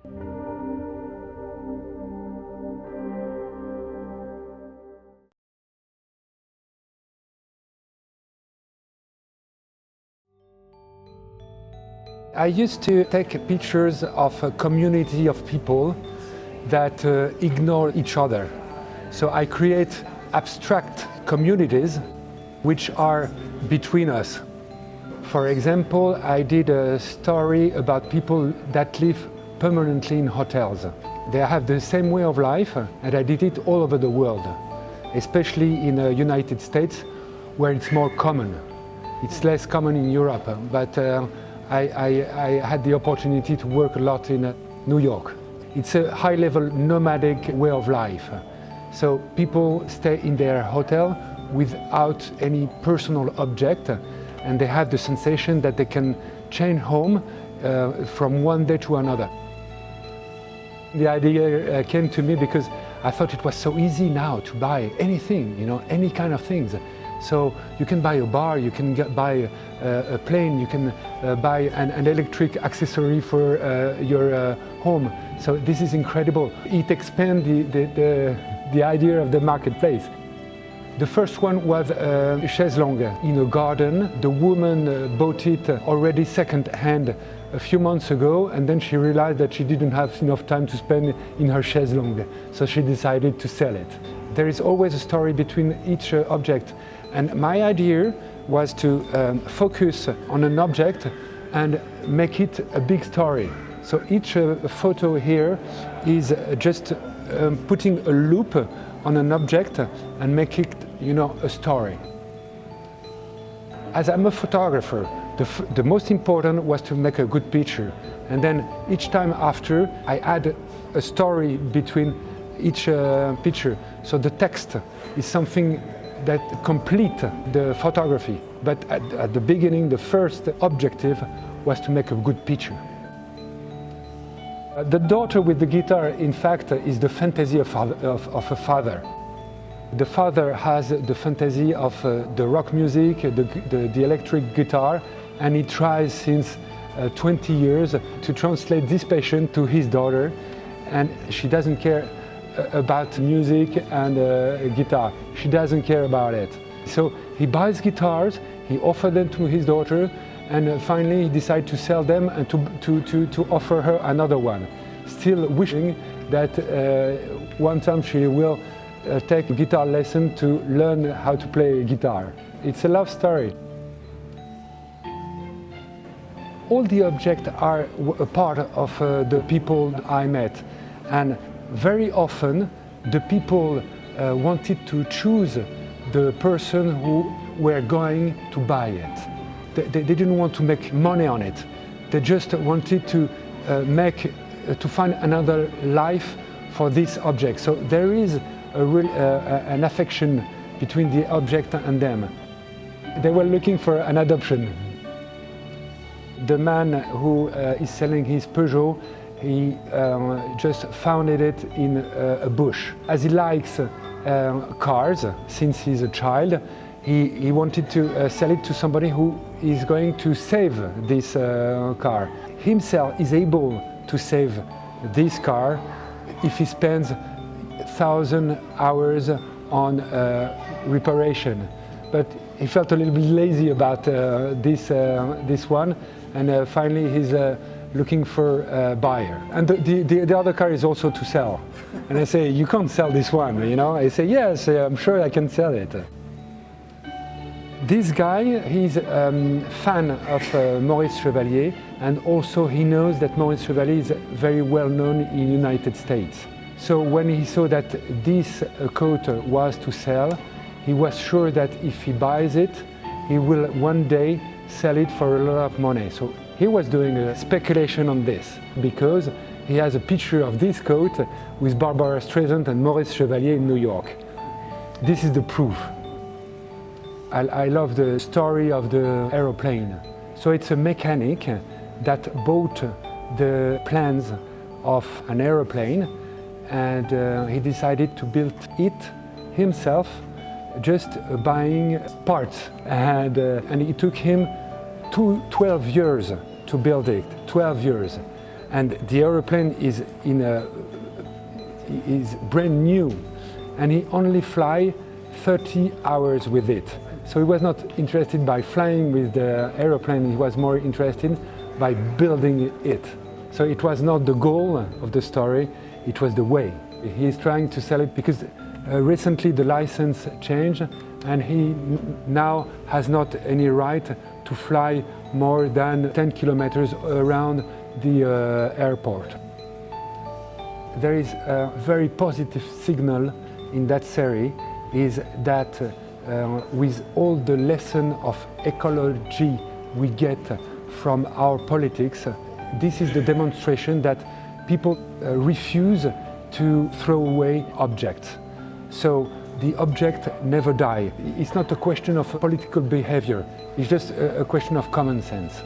I used to take pictures of a community of people that ignore each other. So I create abstract communities which are between us. For example, I did a story about people that live permanently in hotels. They have the same way of life, and I did it all over the world, especially in the United States, where it's more common. It's less common in Europe, but I had the opportunity to work a lot in New York. It's a high-level nomadic way of life. So people stay in their hotel without any personal object, and they have the sensation that they can change home from one day to another. The idea came to me because I thought it was so easy now to buy anything, any kind of things. So you can buy a bar, you can buy a plane, you can buy an electric accessory for your home. So this is incredible. It expands the idea of the marketplace. The first one was a chaise longue in a garden. The woman bought it already second-hand a few months ago, and then she realized that she didn't have enough time to spend in her chaise longue, so she decided to sell it. There is always a story between each object, and my idea was to focus on an object and make it a big story. So each photo here is just putting a loop on an object and make it, a story. As I'm a photographer, the most important was to make a good picture, and then each time after I add a story between each picture. So the text is something that completes the photography, but at the beginning the first objective was to make a good picture. The daughter with the guitar, in fact, is the fantasy of a father. The father has the fantasy of the rock music, the electric guitar, and he tries since 20 years to translate this passion to his daughter, and she doesn't care about music and guitar. She doesn't care about it. So he buys guitars, he offers them to his daughter, and finally he decides to sell them and to offer her another one, still wishing that one time she will take a guitar lesson to learn how to play guitar. It's a love story. All the objects are a part of the people I met, and very often the people wanted to choose the person who were going to buy it. They didn't want to make money on it. They just wanted to find another life for this object. So there is an affection between the object and them. They were looking for an adoption. The man who is selling his Peugeot, he just found it in a bush. As he likes cars since he's a child, he wanted to sell it to somebody who is going to save this car. Himself is able to save this car if he spends 1,000 hours on reparation. But he felt a little bit lazy about this one, and finally he's looking for a buyer. And the other car is also to sell. And I say, you can't sell this one, I say, yes, I'm sure I can sell it. This guy, he's a fan of Maurice Chevalier, and also he knows that Maurice Chevalier is very well known in the United States. So when he saw that this coat was to sell, he was sure that if he buys it, he will one day sell it for a lot of money. So he was doing a speculation on this, because he has a picture of this coat with Barbara Streisand and Maurice Chevalier in New York. This is the proof. I love the story of the aeroplane. So it's a mechanic that bought the plans of an aeroplane, and he decided to build it himself, just buying parts. And it took him 12 years to build it, 12 years. and the aeroplane is brand new, and he only fly 30 hours with it. So he was not interested by flying with the aeroplane, he was more interested by building it. So it was not the goal of the story, it was the way. He is trying to sell it because recently the license changed, and he now has not any right to fly more than 10 kilometers around the airport. There is a very positive signal in that series, is that with all the lesson of ecology we get from our politics, this is the demonstration that people refuse to throw away objects. So the object never die. It's not a question of political behavior, it's just a question of common sense.